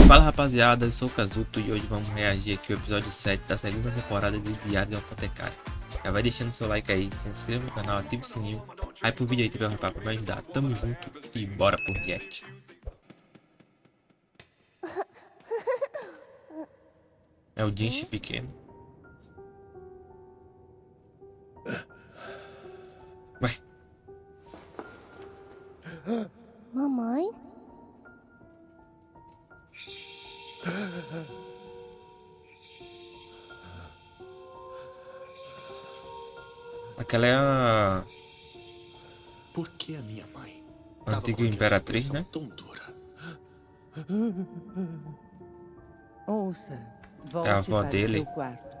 Fala rapaziada, eu sou o Kazuto e hoje vamos reagir aqui ao episódio 7 da segunda temporada de Diário de um Apotecário. Já vai deixando seu like aí, se inscreva no canal, ative o sininho. Aí pro vídeo aí tiver um rapaz pra me ajudar. Tamo junto e bora pro react. É o Jinx pequeno. Ué, Mamãe? aquela é a Por que a minha mãe tava antiga com aquela imperatriz, expressão né? tão dura? Ouça, É a volte avó para dele. o seu quarto.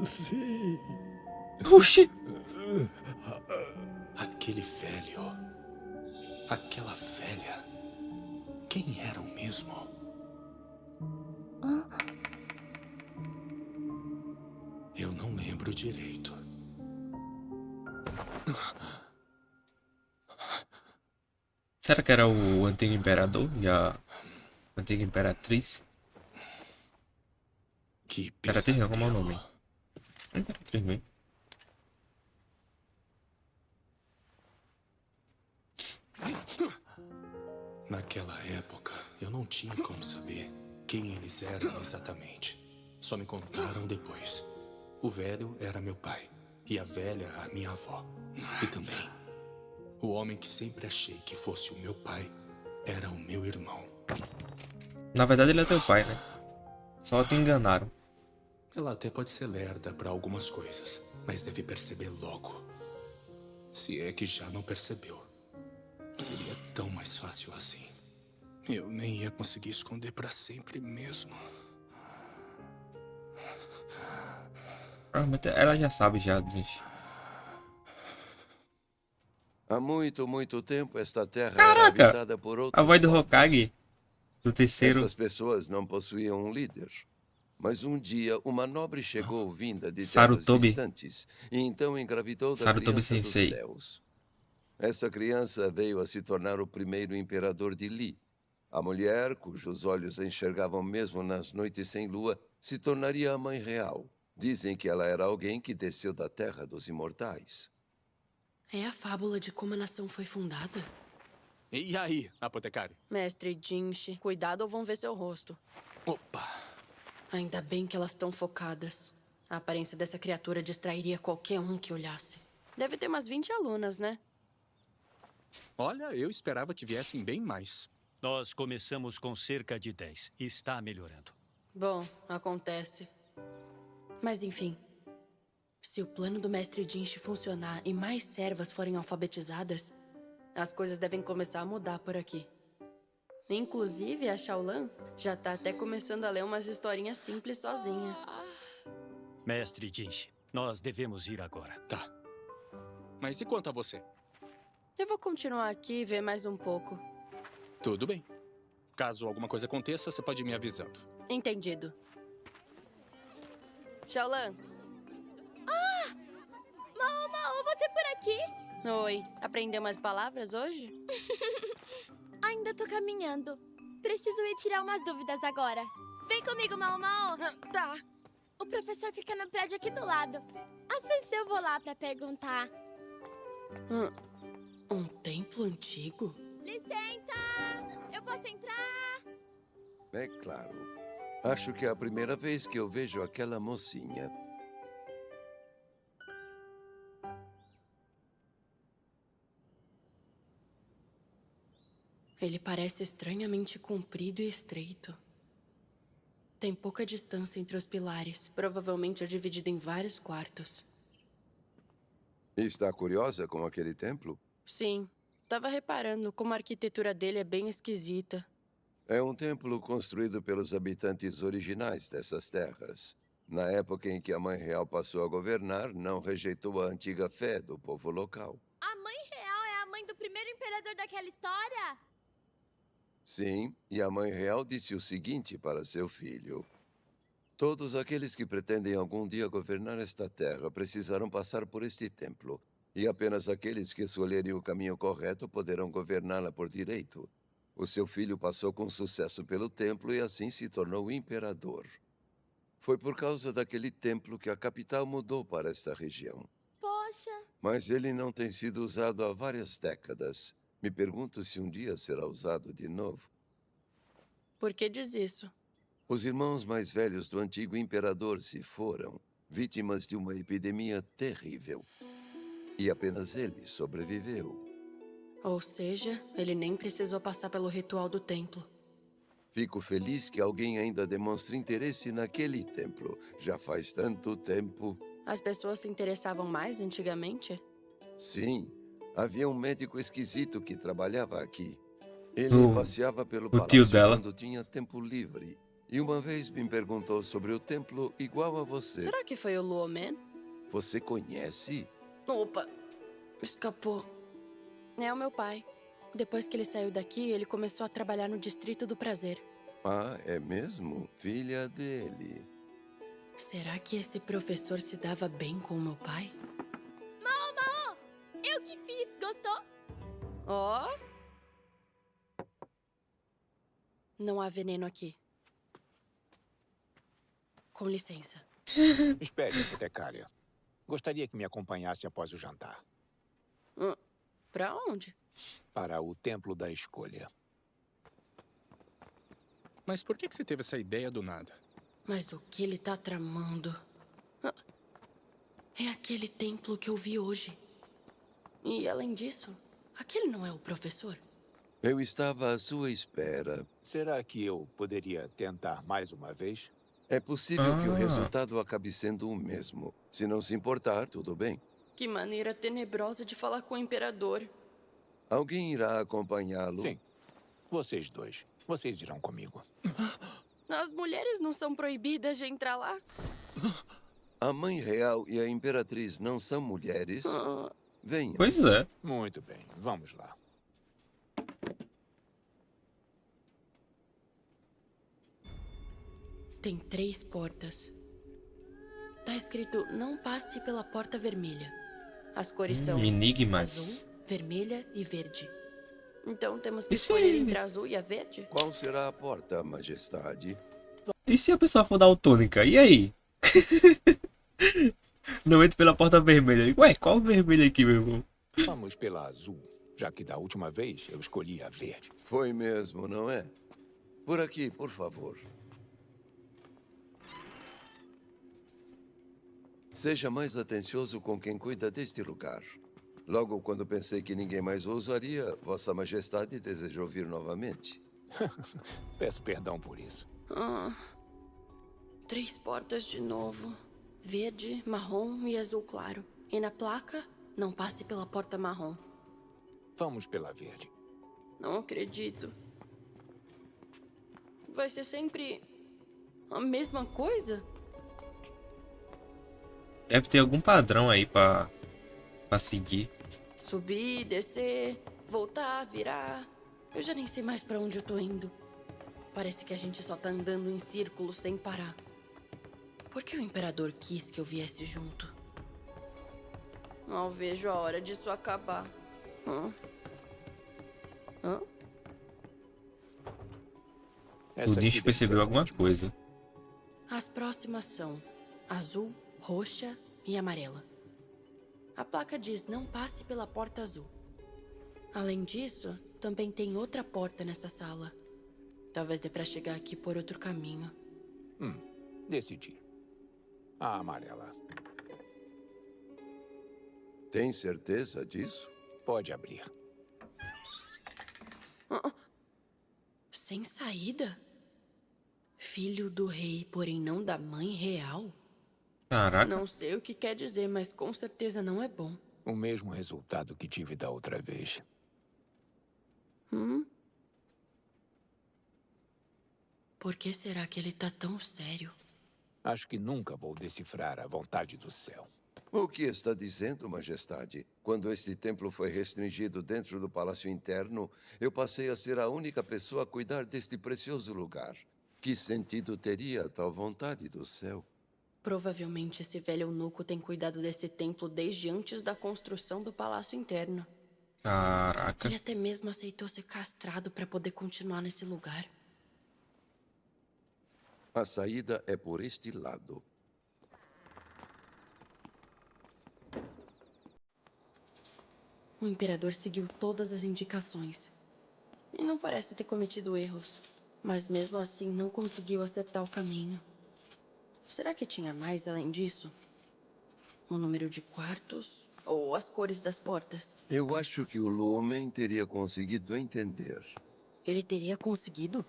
Sim. Oxi! Aquele velho. Aquela velha. Quem eram mesmo? Eu não lembro direito. Será que era o antigo imperador e a antiga imperatriz? Que Imperatriz não, como é o pesadelo. nome? Imperatriz mesmo. Naquela época, eu não tinha como saber quem eles eram exatamente. Só me contaram depois. O velho era meu pai e a velha a minha avó. E também, o homem que sempre achei que fosse o meu pai era o meu irmão. Na verdade ele é teu pai, né? Só te enganaram. Ela até pode ser lerda para algumas coisas, mas deve perceber logo. Se é que já não percebeu. Seria tão mais fácil assim. Eu nem ia conseguir esconder para sempre mesmo. Provavelmente ela já sabe já, Jinx. Há muito, muito tempo, esta terra era Caraca! habitada por A outros voz do povos. Hokage, do terceiro Essas pessoas não possuíam um líder. Mas um dia, uma nobre chegou vinda de terras Sarutobi. distantes e então engravidou da Sarutobi criança dos Sensei. céus. Essa criança veio a se tornar o primeiro imperador de Li. A mulher, cujos olhos enxergavam mesmo nas noites sem lua, se tornaria a mãe real. Dizem que ela era alguém que desceu da terra dos imortais. É a fábula de como a nação foi fundada? E aí, apotecário? Mestre Jinx, cuidado ou vão ver seu rosto. Opa! Ainda bem que elas estão focadas. A aparência dessa criatura distrairia qualquer um que olhasse. Deve ter umas 20 alunas, né? Olha, eu esperava que viessem bem mais. Nós começamos com cerca de 10 e está melhorando. Bom, acontece. Mas enfim. Se o plano do Mestre Jinx funcionar e mais servas forem alfabetizadas, as coisas devem começar a mudar por aqui. Inclusive, a Shaolan já tá até começando a ler umas historinhas simples sozinha. Mestre Jinx, nós devemos ir agora. Tá. Mas e quanto a você? Eu vou continuar aqui e ver mais um pouco. Tudo bem. Caso alguma coisa aconteça, você pode ir me avisando. Entendido. Shaolan. Mao, você por aqui? Oi. Aprendeu umas palavras hoje? Ainda tô caminhando. Preciso ir tirar umas dúvidas agora. Vem comigo, Mao. Tá. O professor fica no prédio aqui do lado. Às vezes eu vou lá pra perguntar. Um templo antigo? Licença! Eu posso entrar? É claro. Acho que é a primeira vez que eu vejo aquela mocinha. Ele parece estranhamente comprido e estreito. Tem pouca distância entre os pilares. Provavelmente é dividido em vários quartos. Está curiosa com aquele templo? Sim. Tava reparando como a arquitetura dele é bem esquisita. É um templo construído pelos habitantes originais dessas terras. Na época em que a Mãe Real passou a governar, não rejeitou a antiga fé do povo local. A mãe real é a mãe do primeiro imperador daquela história? Sim, e a Mãe Real disse o seguinte para seu filho: todos aqueles que pretendem algum dia governar esta terra precisarão passar por este templo. E apenas aqueles que escolherem o caminho correto poderão governá-la por direito. O seu filho passou com sucesso pelo templo e assim se tornou imperador. Foi por causa daquele templo que a capital mudou para esta região. Poxa, Mas ele não tem sido usado há várias décadas. Me pergunto se um dia será usado de novo. Por que diz isso? Os irmãos mais velhos do antigo imperador se foram, vítimas de uma epidemia terrível. E apenas ele sobreviveu. Ou seja, ele nem precisou passar pelo ritual do templo. Fico feliz que alguém ainda demonstre interesse naquele templo. Já faz tanto tempo. As pessoas se interessavam mais antigamente? Sim, havia um médico esquisito que trabalhava aqui. Ele passeava pelo o tio palácio dela. quando tinha tempo livre. E uma vez me perguntou sobre o templo igual a você. Será que foi o Luomen? Você conhece? Opa, escapou. É o meu pai. Depois que ele saiu daqui, ele começou a trabalhar no Distrito do Prazer. Ah, é mesmo? Filha dele. Será que esse professor se dava bem com o meu pai? eu que fiz, gostou? Ó! Não há veneno aqui. Com licença. Espere, apotecária. Gostaria que me acompanhasse após o jantar. Pra onde? Para o Templo da Escolha. Mas por que você teve essa ideia do nada? Mas o que ele tá tramando? É aquele templo que eu vi hoje. E além disso, aquele não é o professor? Eu estava à sua espera. Será que eu poderia tentar mais uma vez? É possível que o resultado acabe sendo o mesmo. Se não se importar, tudo bem. Que maneira tenebrosa de falar com o imperador. Alguém irá acompanhá-lo? Sim. Vocês dois. Vocês irão comigo. As mulheres não são proibidas de entrar lá? A mãe real e a imperatriz não são mulheres? Venha. Pois é. Muito bem. Vamos lá. Tem 3 portas. Tá escrito, não passe pela porta vermelha. As cores são Enigmas. azul, vermelha e verde. Então temos que E se- escolher entre a azul e a verde? Qual será a porta, majestade? E se a pessoa for daltônica? E aí? Não entra pela porta vermelha. Ué, qual vermelho aqui, meu irmão? Vamos pela azul, já que da última vez eu escolhi a verde. Foi mesmo, não é? Por aqui, por favor. Seja mais atencioso com quem cuida deste lugar. Logo quando pensei que ninguém mais o usaria, Vossa Majestade desejou vir novamente. Peço perdão por isso. 3 portas de novo. Verde, marrom e azul claro. E na placa, não passe pela porta marrom. Vamos pela verde. Não acredito. Vai ser sempre a mesma coisa? Deve ter algum padrão aí pra seguir. Subir, descer, voltar, virar. Eu já nem sei mais pra onde eu tô indo. Parece que a gente só tá andando em círculos sem parar. Por que o imperador quis que eu viesse junto? Não vejo a hora disso acabar. Essa O aqui Dinch deve percebeu ser a alguma última. coisa. As próximas são azul, roxa e amarela. A placa diz não passe pela porta azul. Além disso, também tem outra porta nessa sala. Talvez dê pra chegar aqui por outro caminho. Decidi. A amarela. Tem certeza disso? Pode abrir. Sem saída? Filho do rei, porém não da mãe real? Caraca. Não sei o que quer dizer, mas com certeza não é bom. O mesmo resultado que tive da outra vez. Por que será que ele tá tão sério? Acho que nunca vou decifrar a vontade do céu. O que está dizendo, majestade? Quando este templo foi restringido dentro do palácio interno, eu passei a ser a única pessoa a cuidar deste precioso lugar. Que sentido teria a tal vontade do céu? Provavelmente esse velho eunuco tem cuidado desse templo desde antes da construção do palácio interno. Caraca. Ele até mesmo aceitou ser castrado para poder continuar nesse lugar. A saída é por este lado. O imperador seguiu todas as indicações. E não parece ter cometido erros. Mas mesmo assim não conseguiu acertar o caminho. Será que tinha mais além disso? O número de quartos? Ou as cores das portas? Eu acho que o Lumen teria conseguido entender. Ele teria conseguido?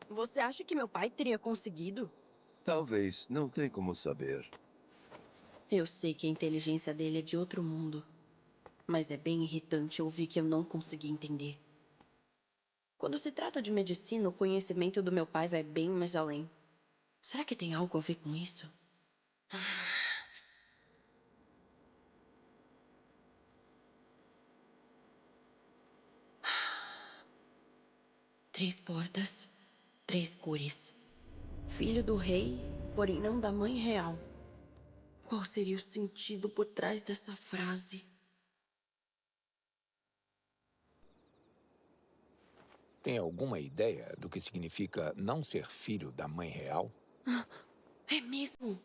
Você acha que meu pai teria conseguido? Talvez, não tem como saber. Eu sei que a inteligência dele é de outro mundo. Mas é bem irritante ouvir que eu não consegui entender. Quando se trata de medicina, o conhecimento do meu pai vai bem mais além. Será que tem algo a ver com isso? Três portas, três cores. Filho do rei, porém não da mãe real. Qual seria o sentido por trás dessa frase? Tem alguma ideia do que significa não ser filho da mãe real? É mesmo?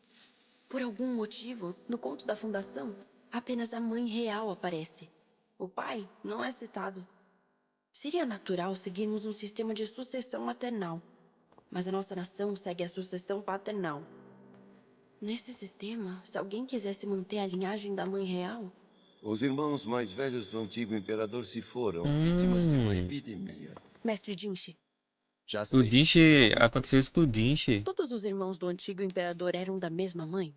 Por algum motivo, no conto da fundação, apenas a mãe real aparece. O pai não é citado. Seria natural seguirmos um sistema de sucessão maternal, mas a nossa nação segue a sucessão paternal. Nesse sistema, se alguém quisesse manter a linhagem da mãe real, Os irmãos mais velhos do antigo imperador se foram, vítimas de uma epidemia. Mestre Jinshi, Já O sei. Dinch. Aconteceu isso com o Dinch. todos os irmãos do antigo imperador eram da mesma mãe?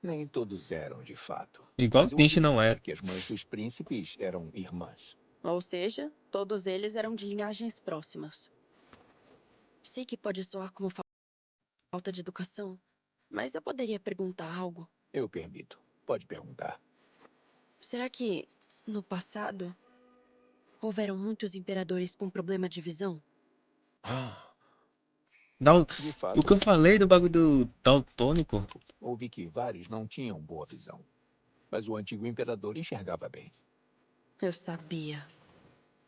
Nem todos eram, de fato. Igual Mas o eu Dinch ouvi não dizer era. que as mães dos príncipes eram irmãs. Ou seja, todos eles eram de linhagens próximas. Sei que pode soar como falta de educação, mas eu poderia perguntar algo. Eu permito. Pode perguntar. Será que, no passado, houveram muitos imperadores com problema de visão? De O que eu fato, falei do bagulho do daltônico. ouvi que vários não tinham boa visão. Mas o antigo imperador enxergava bem. Eu sabia.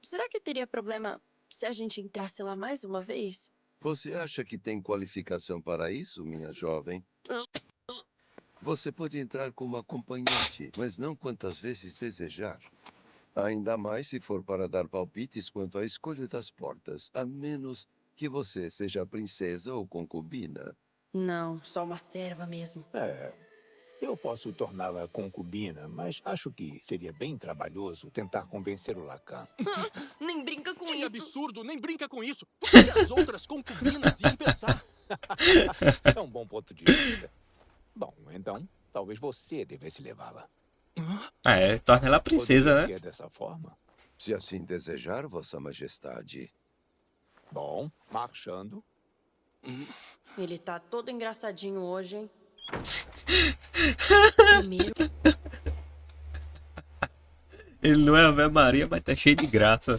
Será que teria problema se a gente entrasse lá mais uma vez? Você acha que tem qualificação para isso, minha jovem? Você pode entrar como acompanhante, mas não quantas vezes desejar. Ainda mais se for para dar palpites quanto à escolha das portas, a menos que você seja princesa ou concubina. Não, só uma serva mesmo. Eu posso torná-la concubina, mas acho que seria bem trabalhoso tentar convencer o Lacan. Nem brinca com Que isso. absurdo! Nem brinca com isso! O que as outras concubinas iam pensar? É um bom ponto de vista. Bom, então, talvez você devesse levá-la. Ah, é. Torna ela princesa, Poderia né? ser dessa forma? Se assim desejar, Vossa Majestade. Bom, marchando. Ele tá todo engraçadinho hoje, hein? Primeiro, Ele não é a Ave Maria, mas tá cheio de graça.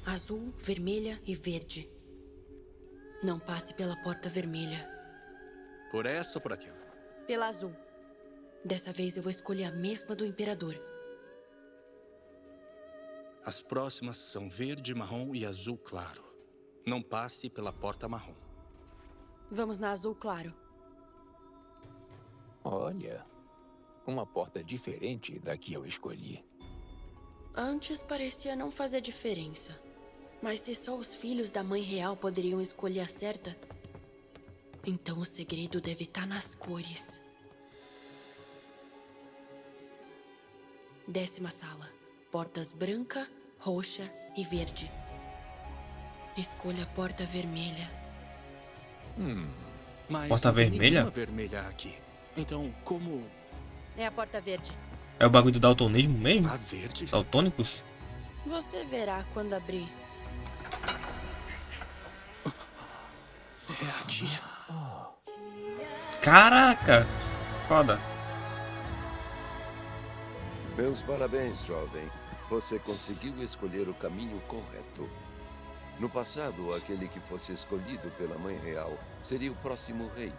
azul, vermelha e verde. Não passe pela porta vermelha. Por essa ou por aquela? Pela azul. Dessa vez eu vou escolher a mesma do imperador. As próximas são verde, marrom e azul claro. Não passe pela porta marrom. Vamos na azul claro. Olha, uma porta diferente da que eu escolhi. Antes parecia não fazer diferença. Mas se só os filhos da mãe real poderiam escolher a certa, então o segredo deve estar nas cores. 10ª sala. Portas branca, roxa e verde. Escolha a porta vermelha. Mas Porta não tem vermelha? nenhuma vermelha aqui. Então, como É a porta verde. É o bagulho do daltonismo mesmo? a verde? Daltônicos? Você verá quando abrir. É aqui. Caraca! Foda. Meus parabéns, jovem. Você conseguiu escolher o caminho correto. No passado, aquele que fosse escolhido pela Mãe Real seria o próximo rei.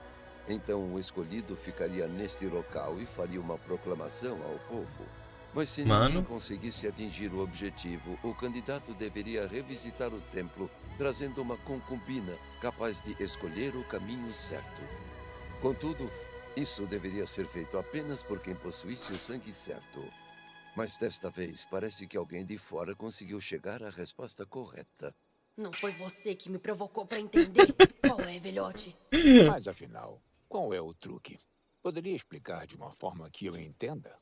Então, o escolhido ficaria neste local e faria uma proclamação ao povo. Mas se Mano. ninguém conseguisse atingir o objetivo, o candidato deveria revisitar o templo, trazendo uma concubina capaz de escolher o caminho certo. Contudo, isso deveria ser feito apenas por quem possuísse o sangue certo. Mas desta vez, parece que alguém de fora conseguiu chegar à resposta correta. Não foi você que me provocou pra entender? Qual é, velhote? Mas afinal, qual é o truque? Poderia explicar de uma forma que eu entenda?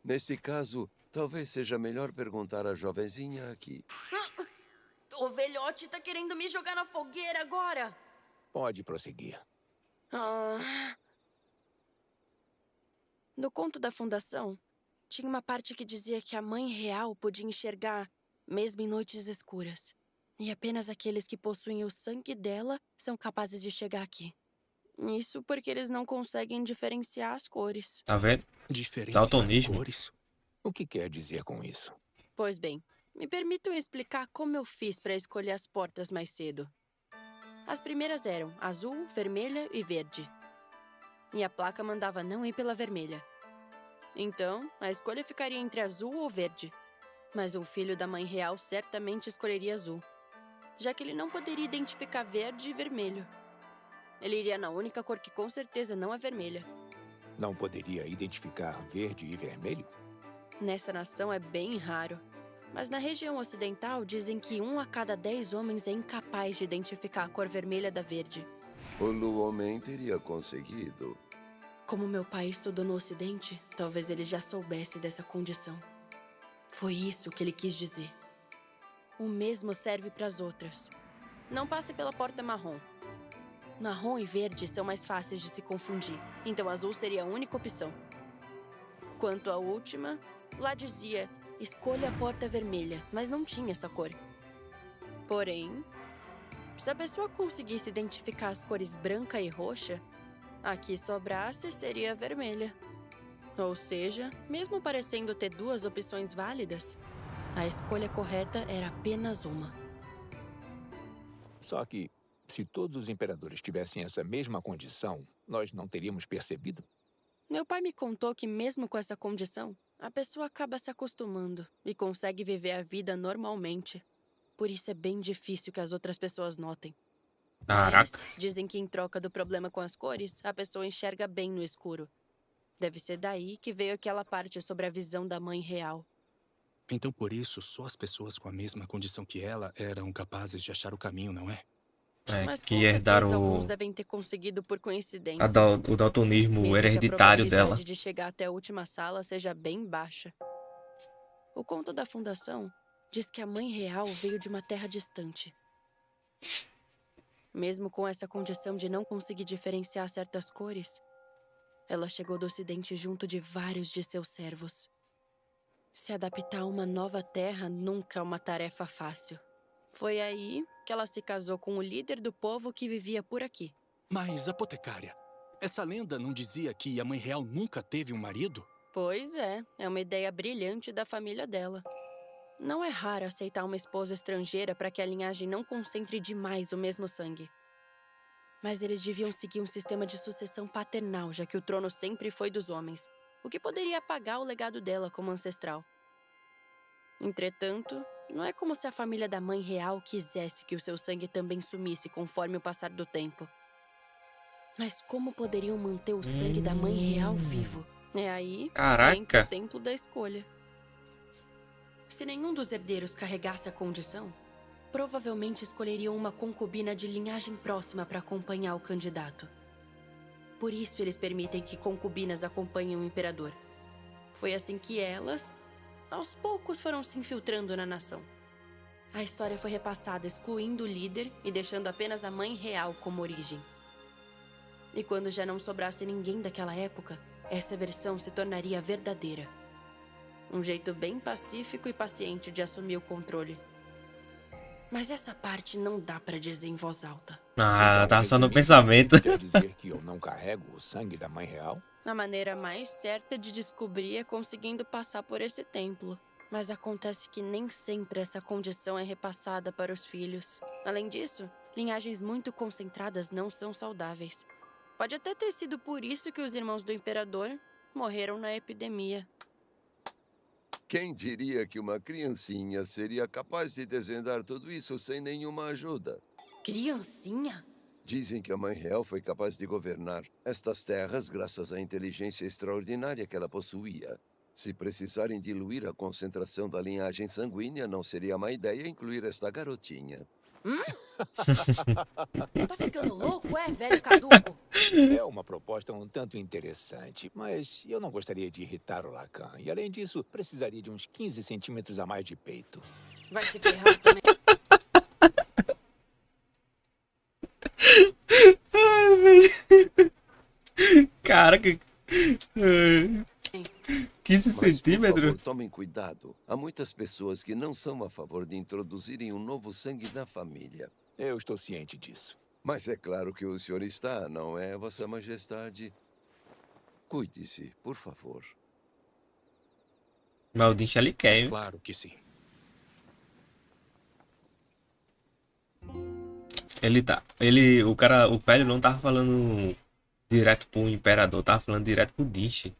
Nesse caso, talvez seja melhor perguntar à jovenzinha aqui. O velhote tá querendo me jogar na fogueira agora. Pode prosseguir. No conto da fundação, tinha uma parte que dizia que a Mãe Real podia enxergar mesmo em noites escuras. E apenas aqueles que possuem o sangue dela são capazes de chegar aqui. Isso porque eles não conseguem diferenciar as cores. Tá vendo? Diferenciar Daltonismo. cores? O que quer dizer com isso? Pois bem, me permitam explicar como eu fiz para escolher as portas mais cedo. As primeiras eram azul, vermelha e verde. E a placa mandava não ir pela vermelha. Então, a escolha ficaria entre azul ou verde. Mas um filho da Mãe Real certamente escolheria azul, já que ele não poderia identificar verde e vermelho. Ele iria na única cor que com certeza não é vermelha. Não poderia identificar verde e vermelho? Nessa nação é bem raro. Mas na região ocidental dizem que 1 a cada 10 homens é incapaz de identificar a cor vermelha da verde. O Luomen teria conseguido. Como meu pai estudou no ocidente, talvez ele já soubesse dessa condição. Foi isso que ele quis dizer. O mesmo serve para as outras. Não passe pela porta marrom. Marrom e verde são mais fáceis de se confundir, então azul seria a única opção. Quanto à última, lá dizia, escolha a porta vermelha, mas não tinha essa cor. Porém, se a pessoa conseguisse identificar as cores branca e roxa, a que sobrasse seria a vermelha. Ou seja, mesmo parecendo ter 2 opções válidas, a escolha correta era apenas uma. Só que, se todos os imperadores tivessem essa mesma condição, nós não teríamos percebido? Meu pai me contou que mesmo com essa condição, a pessoa acaba se acostumando e consegue viver a vida normalmente. Por isso é bem difícil que as outras pessoas notem. Caraca. Mas dizem que em troca do problema com as cores, a pessoa enxerga bem no escuro. Deve ser daí que veio aquela parte sobre a visão da Mãe Real. Então por isso só as pessoas com a mesma condição que ela eram capazes de achar o caminho, não é? É, Mas que com herdaram certeza alguns devem ter conseguido por coincidência. o daltonismo Mesmo que a hereditário dela. probabilidade de chegar até a última sala seja bem baixa. O conto da fundação diz que a Mãe Real veio de uma terra distante. Mesmo com essa condição de não conseguir diferenciar certas cores, ela chegou do ocidente junto de vários de seus servos. Se adaptar a uma nova terra nunca é uma tarefa fácil. Foi aí que ela se casou com o líder do povo que vivia por aqui. Mas, apotecária, essa lenda não dizia que a Mãe Real nunca teve um marido? Pois é uma ideia brilhante da família dela. Não é raro aceitar uma esposa estrangeira para que a linhagem não concentre demais o mesmo sangue. Mas eles deviam seguir um sistema de sucessão paternal, já que o trono sempre foi dos homens, o que poderia apagar o legado dela como ancestral. Entretanto, não é como se a família da Mãe Real quisesse que o seu sangue também sumisse conforme o passar do tempo. Mas como poderiam manter o sangue da Mãe Real vivo? É aí que Caraca. entra o templo da escolha. Se nenhum dos herdeiros carregasse a condição, provavelmente escolheriam uma concubina de linhagem próxima para acompanhar o candidato. Por isso eles permitem que concubinas acompanhem o imperador. Foi assim que elas, aos poucos, foram se infiltrando na nação. A história foi repassada excluindo o líder e deixando apenas a Mãe Real como origem. E quando já não sobrasse ninguém daquela época, essa versão se tornaria verdadeira. Um jeito bem pacífico e paciente de assumir o controle. Mas essa parte não dá pra dizer em voz alta. Ah, Então, tá só no resumindo, pensamento. Quer dizer que eu não carrego o sangue da Mãe Real? A maneira mais certa de descobrir é conseguindo passar por esse templo. Mas acontece que nem sempre essa condição é repassada para os filhos. Além disso, linhagens muito concentradas não são saudáveis. Pode até ter sido por isso que os irmãos do imperador morreram na epidemia. Quem diria que uma criancinha seria capaz de desvendar tudo isso sem nenhuma ajuda? Criancinha? Dizem que a Mãe Real foi capaz de governar estas terras graças à inteligência extraordinária que ela possuía. Se precisarem diluir a concentração da linhagem sanguínea, não seria má ideia incluir esta garotinha. Tá ficando louco, velho caduco? É uma proposta um tanto interessante, mas eu não gostaria de irritar o Lacan. E além disso, precisaria de uns 15 centímetros a mais de peito. Vai se ferrar também. Ai, velho. Caraca. 15 Mas, por centímetros? favor, tomem cuidado. Há muitas pessoas que não são a favor de introduzirem um novo sangue na família. Eu estou ciente disso. Mas é claro que o senhor está, não é, Vossa Majestade? Cuide-se, por favor. Mas o Dinch ali quer, hein? Claro que sim. O velho não tava falando direto pro imperador, tava falando direto pro Dinch.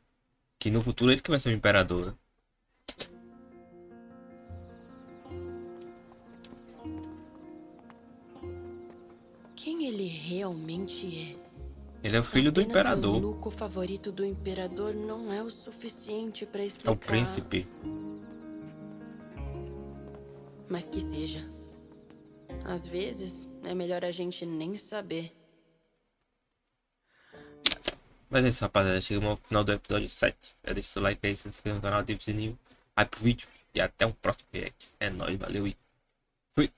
Que no futuro ele que vai ser o imperador, né? Quem ele realmente é? Ele é o filho do Apenas o imperador. eunuco favorito do imperador não é o suficiente pra explicar. É o príncipe. Mas que seja. Às vezes, é melhor a gente nem saber. Mas é isso, rapaziada. Chegamos ao final do episódio 7. Já deixa o like aí, se inscreva no canal, ativa o sininho. Vai pro vídeo e até o próximo react. É nóis, valeu e